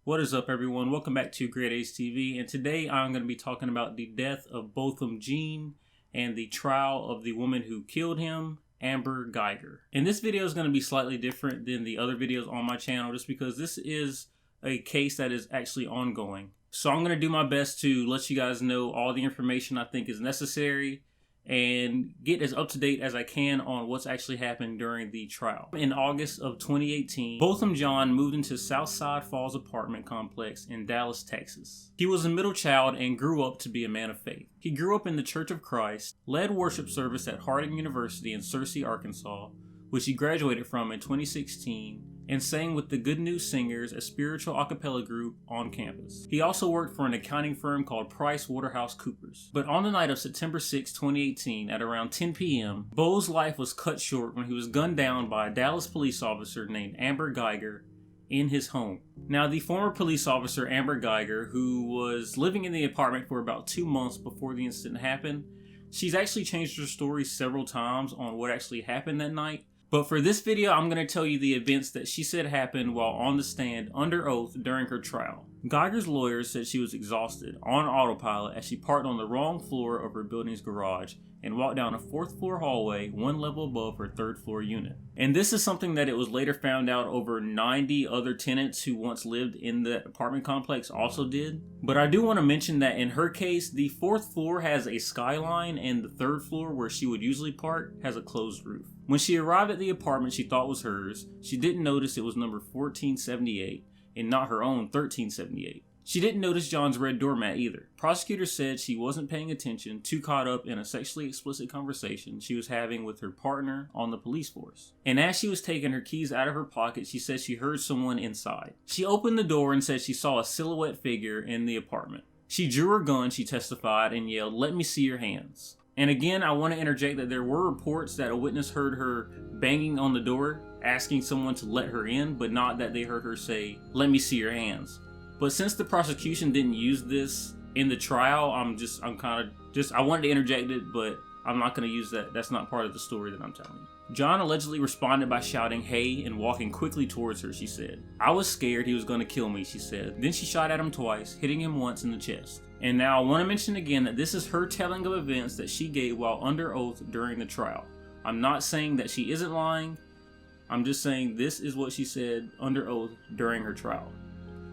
What is up, everyone? Welcome back to GrayDays TV, and today I'm going to be talking about the death of Botham Jean and the trial of the woman who killed him, Amber Guyger. And this video is going to be slightly different than the other videos on my channel just because this is a case that is actually ongoing. So I'm going to do my best to let you guys know all the information I think is necessary and get as up to date as I can on what's actually happened during the trial. In August of 2018, Botham Jean moved into Southside Falls apartment complex in Dallas, Texas. He was a middle child and grew up to be a man of faith. He grew up in the Church of Christ, led worship service at Harding University in Searcy, Arkansas, which he graduated from in 2016, and sang with the Good News Singers, a spiritual a cappella group on campus. He also worked for an accounting firm called PricewaterhouseCoopers. But on the night of September 6, 2018, at around 10 p.m., Bo's life was cut short when he was gunned down by a Dallas police officer named Amber Guyger in his home. Now, the former police officer, Amber Guyger, who was living in the apartment for about 2 months before the incident happened, she's actually changed her story several times on what actually happened that night. But for this video, I'm going to tell you the events that she said happened while on the stand under oath during her trial. Guyger's lawyer said she was exhausted on autopilot as she parked on the wrong floor of her building's garage and walked down a 4th floor hallway 1 level above her 3rd floor unit. And this is something that it was later found out over 90 other tenants who once lived in the apartment complex also did. But I do want to mention that in her case, the 4th floor has a skyline and the 3rd floor, where she would usually park, has a closed roof. When she arrived at the apartment she thought was hers, she didn't notice it was number 1478 and not her own 1378. She didn't notice John's red doormat either. Prosecutors said she wasn't paying attention, too caught up in a sexually explicit conversation she was having with her partner on the police force. And as she was taking her keys out of her pocket, she said she heard someone inside. She opened the door and said she saw a silhouette figure in the apartment. She drew her gun, she testified, and yelled, "Let me see your hands." And again, I want to interject that there were reports that a witness heard her banging on the door, asking someone to let her in, but not that they heard her say, "Let me see your hands." But since the prosecution didn't use this in the trial, I wanted to interject it, but I'm not going to use that. That's not part of the story that I'm telling you. John allegedly responded by shouting, "Hey," and walking quickly towards her, she said. "I was scared he was going to kill me," she said. Then she shot at him twice, hitting him once in the chest. And now I want to mention again that this is her telling of events that she gave while under oath during the trial. I'm not saying that she isn't lying. I'm just saying this is what she said under oath during her trial.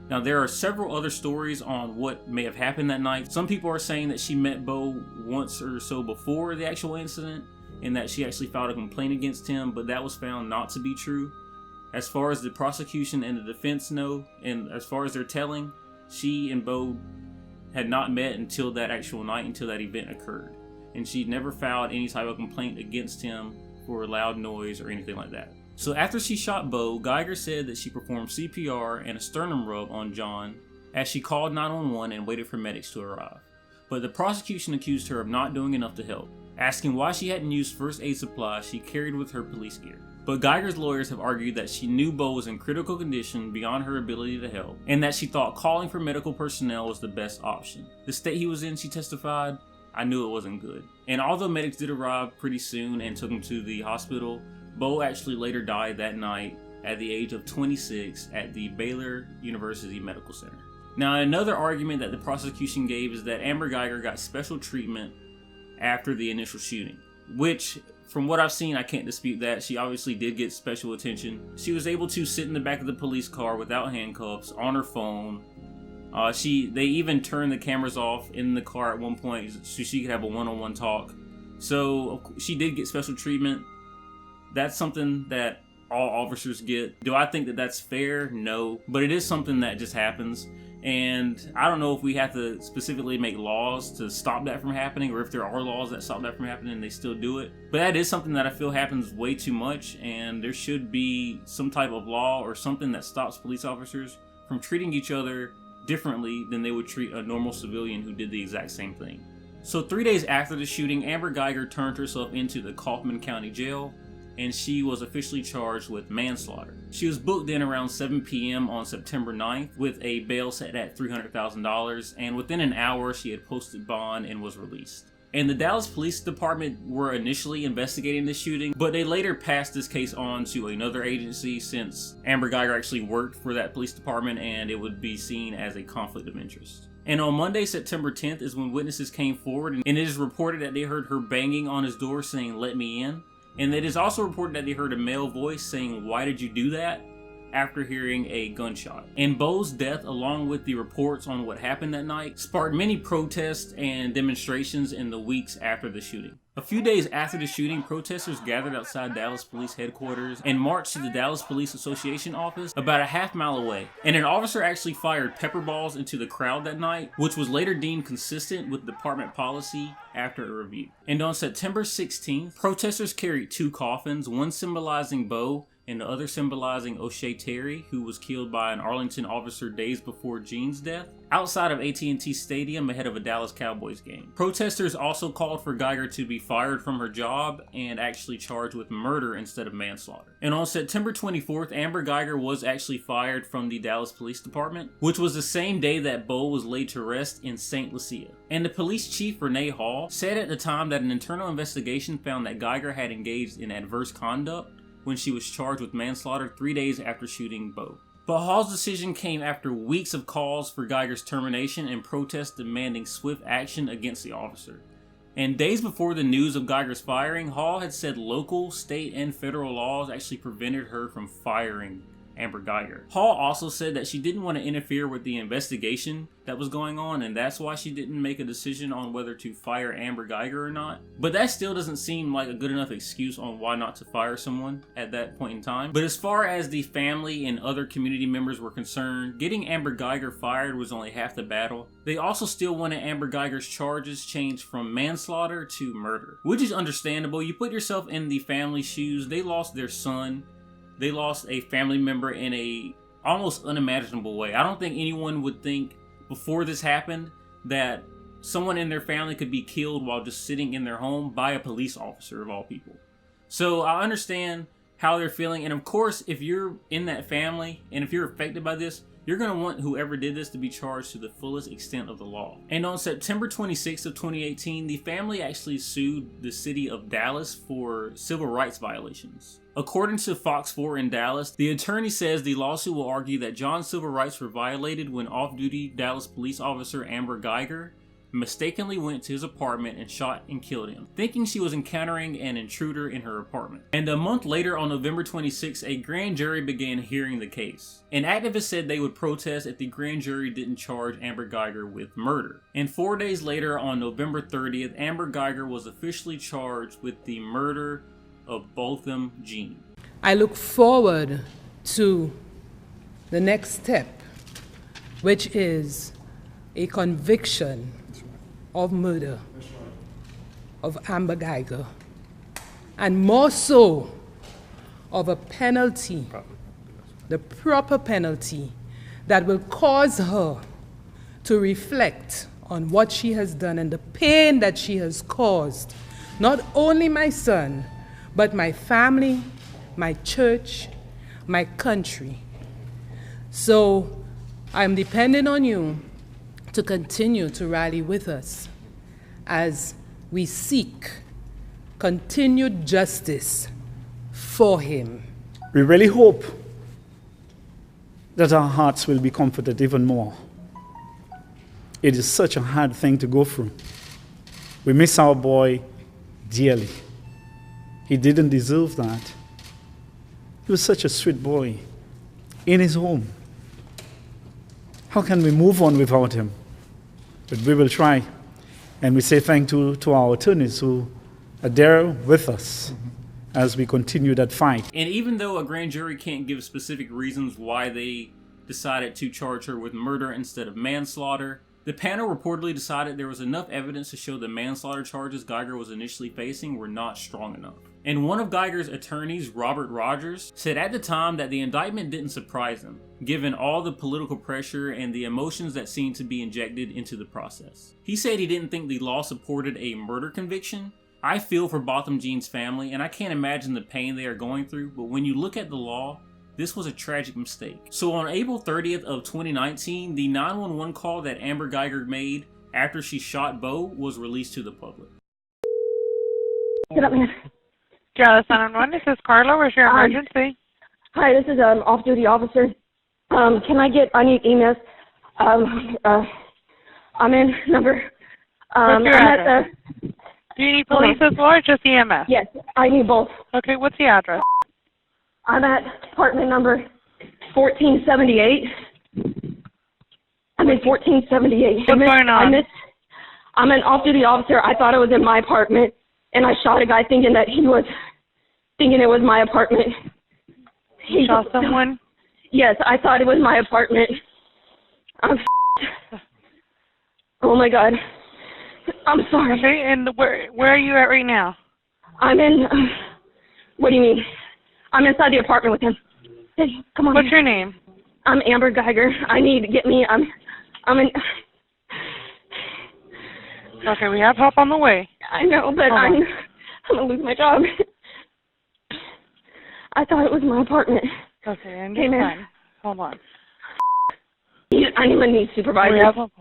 Now, there are several other stories on what may have happened that night. Some people are saying that she met Bo once or so before the actual incident and that she actually filed a complaint against him, but that was found not to be true. As far as the prosecution and the defense know, and as far as they're telling, she and Bo had not met until that actual night, until that event occurred. And she never filed any type of complaint against him for loud noise or anything like that. So after she shot Bo, Guyger said that she performed CPR and a sternum rub on John as she called 911 and waited for medics to arrive. But the prosecution accused her of not doing enough to help, asking why she hadn't used first aid supplies she carried with her police gear. But Guyger's lawyers have argued that she knew Bo was in critical condition beyond her ability to help, and that she thought calling for medical personnel was the best option. The state he was in, she testified, "I knew it wasn't good." And although medics did arrive pretty soon and took him to the hospital, Bo actually later died that night at the age of 26 at the Baylor University Medical Center. Now, another argument that the prosecution gave is that Amber Guyger got special treatment after the initial shooting, which, from what I've seen, I can't dispute that. She obviously did get special attention. She was able to sit in the back of the police car without handcuffs, on her phone. They even turned the cameras off in the car at one point so she could have a one-on-one talk. So she did get special treatment. That's something that all officers get. Do I think that that's fair? No. But it is something that just happens. And I don't know if we have to specifically make laws to stop that from happening, or if there are laws that stop that from happening and they still do it. But that is something that I feel happens way too much, and there should be some type of law or something that stops police officers from treating each other differently than they would treat a normal civilian who did the exact same thing. So 3 days after the shooting, Amber Guyger turned herself into the Kaufman County Jail, and she was officially charged with manslaughter. She was booked in around 7 p.m. on September 9th with a bail set at $300,000, and within an hour she had posted bond and was released. And the Dallas Police Department were initially investigating the shooting, but they later passed this case on to another agency since Amber Guyger actually worked for that police department and it would be seen as a conflict of interest. And on Monday, September 10th is when witnesses came forward, and it is reported that they heard her banging on his door saying, "Let me in." And it is also reported that they heard a male voice saying, "Why did you do that?" after hearing a gunshot. And Bo's death, along with the reports on what happened that night, sparked many protests and demonstrations in the weeks after the shooting. A few days after the shooting, protesters gathered outside Dallas Police headquarters and marched to the Dallas Police Association office about a half-mile away. And an officer actually fired pepper balls into the crowd that night, which was later deemed consistent with department policy after a review. And on September 16th, protesters carried 2 coffins, one symbolizing Bo and the other symbolizing O'Shea Terry, who was killed by an Arlington officer days before Jean's death, outside of AT&T Stadium ahead of a Dallas Cowboys game. Protesters also called for Guyger to be fired from her job and actually charged with murder instead of manslaughter. And on September 24th, Amber Guyger was actually fired from the Dallas Police Department, which was the same day that Bo was laid to rest in St. Lucia. And the police chief, Renee Hall, said at the time that an internal investigation found that Guyger had engaged in adverse conduct when she was charged with manslaughter 3 days after shooting Bo. But Hall's decision came after weeks of calls for Guyger's termination and protests demanding swift action against the officer. And days before the news of Guyger's firing, Hall had said local, state, and federal laws actually prevented her from firing Amber Guyger. Hall also said that she didn't want to interfere with the investigation that was going on, and that's why she didn't make a decision on whether to fire Amber Guyger or not. But that still doesn't seem like a good enough excuse on why not to fire someone at that point in time. But as far as the family and other community members were concerned, getting Amber Guyger fired was only half the battle. They also still wanted Amber Guyger's charges changed from manslaughter to murder, which is understandable. You put yourself in the family's shoes. They lost their son. They lost a family member in a almost unimaginable way. I don't think anyone would think before this happened that someone in their family could be killed while just sitting in their home by a police officer of all people. So I understand how they're feeling. And of course, if you're in that family and if you're affected by this, you're going to want whoever did this to be charged to the fullest extent of the law. And on September 26th of 2018, the family actually sued the city of Dallas for civil rights violations. According to Fox 4 in Dallas, the attorney says the lawsuit will argue that John's civil rights were violated when off-duty Dallas police officer Amber Guyger mistakenly went to his apartment and shot and killed him, thinking she was encountering an intruder in her apartment. And a month later, on November 26, a grand jury began hearing the case. And activists said they would protest if the grand jury didn't charge Amber Guyger with murder. And 4 days later, on November 30th, Amber Guyger was officially charged with the murder of Botham Jean. I look forward to the next step, which is a conviction of murder of Amber Guyger, and more so of a penalty, the proper penalty that will cause her to reflect on what she has done and the pain that she has caused, not only my son, but my family, my church, my country. So I'm depending on you to continue to rally with us as we seek continued justice for him. We really hope that our hearts will be comforted even more. It is such a hard thing to go through. We miss our boy dearly. He didn't deserve that. He was such a sweet boy in his home. How can we move on without him? But we will try. And we say thank you to our attorneys who are there with us as we continue that fight. And even though a grand jury can't give specific reasons why they decided to charge her with murder instead of manslaughter, the panel reportedly decided there was enough evidence to show the manslaughter charges Guyger was initially facing were not strong enough. And one of Guyger's attorneys, Robert Rogers, said at the time that the indictment didn't surprise him, given all the political pressure and the emotions that seemed to be injected into the process. He said he didn't think the law supported a murder conviction. I feel for Botham Jean's family, and I can't imagine the pain they are going through, but when you look at the law, this was a tragic mistake. So on April 30th of 2019, the 911 call that Amber Guyger made after she shot Bo was released to the public. Get up, man. Dallas 911, this is Carla. Where's your emergency? Hi, this is an off-duty officer. I need EMS. I'm in number. What's your address? Do you need police as well or just EMS? Yes, I need both. Okay, what's the address? I'm at apartment number 1478. I'm in 1478. What's going on? I'm an off-duty officer. I thought it was in my apartment, and I shot a guy thinking it was my apartment. He shot someone? Yes, I thought it was my apartment. Oh my God. I'm sorry. Okay, and where are you at right now? I'm in. What do you mean? I'm inside the apartment with him. Hey, come on. What's your name? I'm Amber Guyger. I need to get me. I'm in. Okay, we have help on the way. I know, but I'm gonna lose my job. I thought it was my apartment. Okay, and hey, man. Hold on. I'm gonna need supervisor. We have help.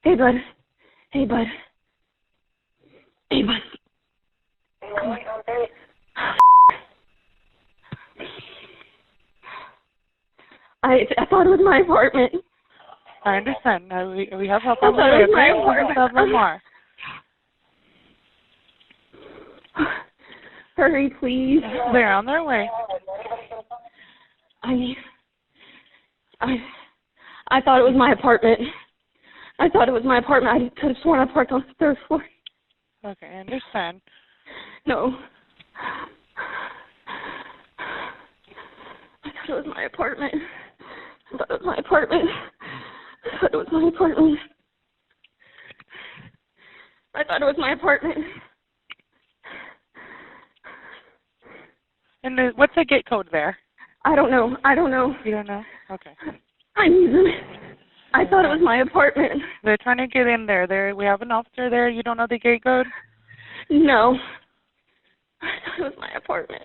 Hey, bud. Hey, bud. Hey, bud. Come on. I thought it was my apartment. I understand. We have help on the way. I thought it was my apartment. Hurry, please. They're on their way. I thought it was my apartment. I thought it was my apartment. I could have sworn I parked on the third floor. Okay, I understand. No. I thought it was my apartment. I thought it was my apartment. I thought it was my apartment. I thought it was my apartment. And what's the gate code there? I don't know. You don't know? Okay. I'm using it. I thought it was my apartment. They're trying to get in there. We have an officer there. You don't know the gate code? No. I thought it was my apartment.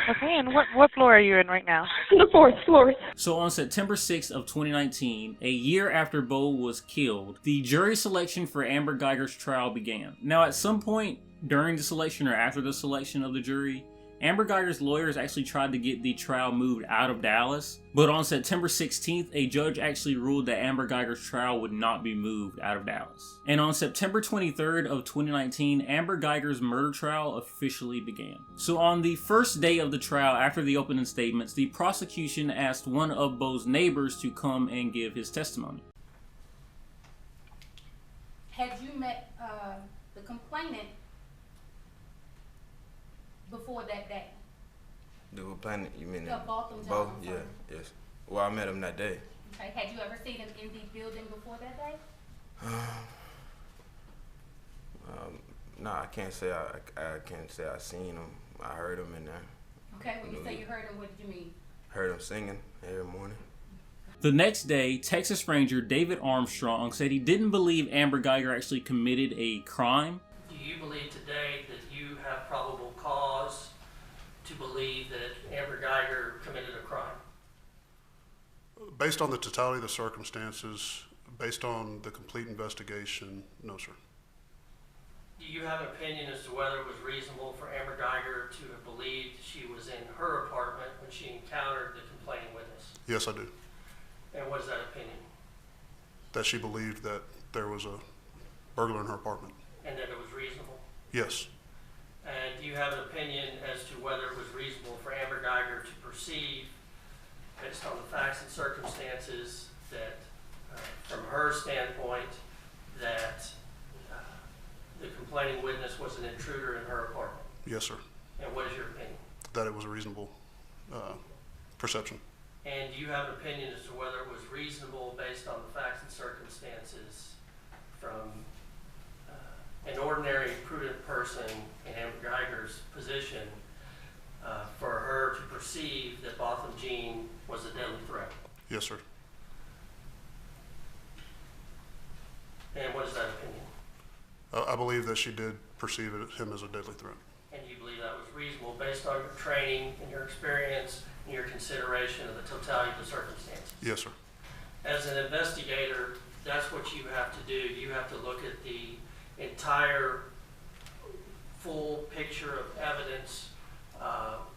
Okay, and what floor are you in right now? The 4th floor. So on September 6th of 2019, a year after Bo was killed, the jury selection for Amber Guyger's trial began. Now at some point during the selection or after the selection of the jury, Amber Guyger's lawyers actually tried to get the trial moved out of Dallas, but on September 16th, a judge actually ruled that Amber Guyger's trial would not be moved out of Dallas. And on September 23rd of 2019, Amber Guyger's murder trial officially began. So on the first day of the trial, after the opening statements, the prosecution asked one of Bo's neighbors to come and give his testimony. Had you met the complainant before that day? The complainant, you mean? The Botham Jean. Bo? Yeah, yes. Well, I met him that day. Okay. Had you ever seen him in the building before that day? No, I can't say I seen him. I heard him in there. Okay, when you say you heard him, what did you mean? Heard him singing every morning. The next day, Texas Ranger David Armstrong said he didn't believe Amber Guyger actually committed a crime. Do you believe today that you have probable cause to believe that Amber Guyger committed a crime? Based on the totality of the circumstances, based on the complete investigation, no, sir. Do you have an opinion as to whether it was reasonable for Amber Guyger to have believed she was in her apartment when she encountered the complaining witness? Yes, I do. And what is that opinion? That she believed that there was a burglar in her apartment. And that it was reasonable? Yes. And do you have an opinion as to whether it was reasonable for Amber Guyger to perceive, based on the facts and circumstances, that from her standpoint, that the complaining witness was an intruder in her apartment? Yes, sir. And what is your opinion? That it was a reasonable perception. And do you have an opinion as to whether it was reasonable, based on the facts and circumstances, from an ordinary, prudent person in Amber Guyger's position, for her to perceive that Botham Jean was a deadly threat? Yes, sir. And what is that opinion? I believe that she did perceive him as a deadly threat. And you believe that was reasonable based on your training and your experience and your consideration of the totality of the circumstances? Yes, sir. As an investigator, that's what you have to do. You have to look at the entire full picture of evidence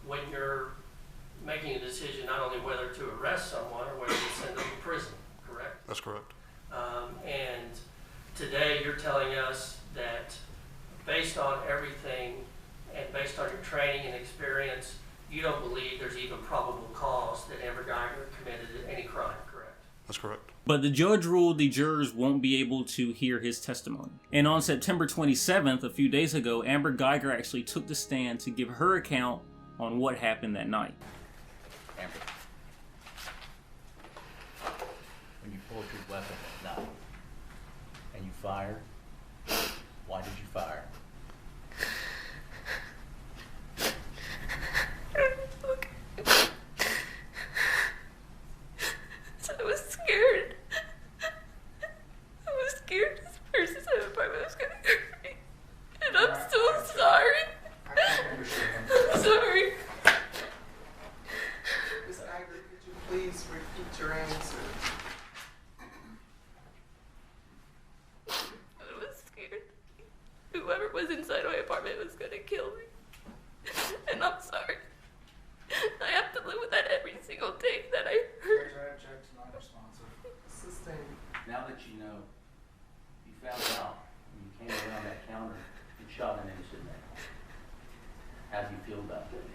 when you're making a decision not only whether to arrest someone or whether to send them to prison, correct? That's correct. And today you're telling us that based on everything and based on your training and experience, you don't believe there's even probable cause that Amber Guyger committed any crime, correct? That's correct. But the judge ruled the jurors won't be able to hear his testimony. And on September 27th, a few days ago, Amber Guyger actually took the stand to give her account on what happened that night. Amber, when you pulled your weapon at night and you fired, why did you fire? I was scared. I was scared this person in the apartment was going to hurt me. And I'm so sorry. I'm sorry. Ms. Guyger, could you please repeat your answer? I was scared. Whoever was inside my apartment was going to kill me. And I'm sorry. I have to live with that every single day that I hurt. Now that you know, you found out when you came around that counter and shot an innocent man. How do you feel about that?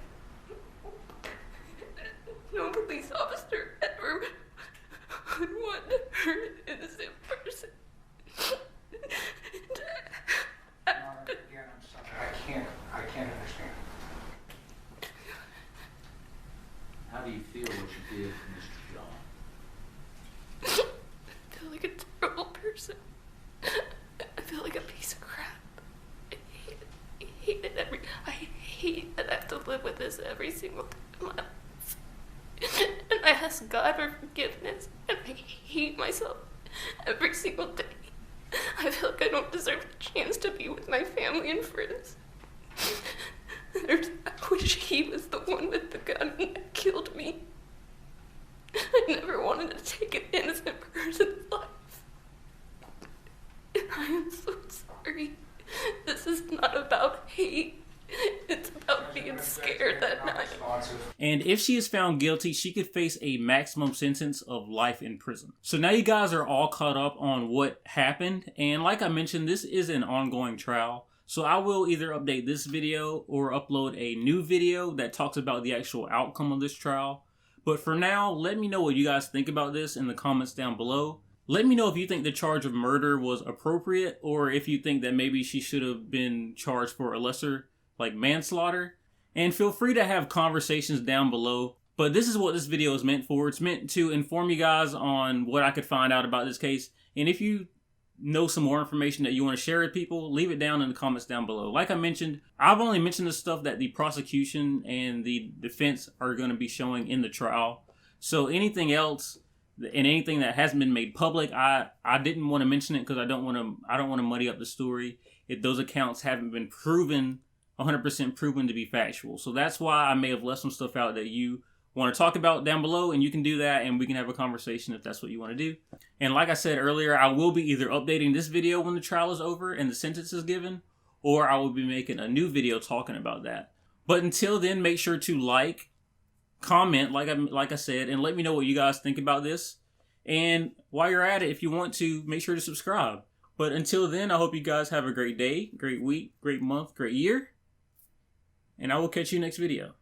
No police officer ever would want to hurt an innocent person. Again, I'm sorry. I can't understand. How do you feel what you did to Mr. John? I feel like a terrible person. I feel like a piece of crap. I hate it I hate that I have to live with this every single day of my life. And I ask God for forgiveness, and I hate myself every single day. I feel like I don't deserve the chance to be with my family and friends. I wish he was the one with the gun that killed me. I never wanted to take an innocent person's life. And I am so sorry. This is not about hate. It's about being scared that night. And if she is found guilty, she could face a maximum sentence of life in prison. So now you guys are all caught up on what happened. And like I mentioned, this is an ongoing trial. So I will either update this video or upload a new video that talks about the actual outcome of this trial. But for now, let me know what you guys think about this in the comments down below. Let me know if you think the charge of murder was appropriate, or if you think that maybe she should have been charged for a lesser, like manslaughter. And feel free to have conversations down below. But this is what this video is meant for. It's meant to inform you guys on what I could find out about this case. And if you know some more information that you want to share with people, leave it down in the comments down below. Like I mentioned, I've only mentioned the stuff that the prosecution and the defense are going to be showing in the trial. So anything else and anything that hasn't been made public, I didn't want to mention it because I don't want to muddy up the story if those accounts haven't been proven 100% proven to be factual. So that's why I may have left some stuff out that you want to talk about down below, and you can do that and we can have a conversation if that's what you want to do. And like I said earlier, I will be either updating this video when the trial is over and the sentence is given, or I will be making a new video talking about that. But until then, make sure to like, comment, like I said, and let me know what you guys think about this. And while you're at it, if you want to, make sure to subscribe. But until then, I hope you guys have a great day, great week, great month, great year. And I will catch you next video.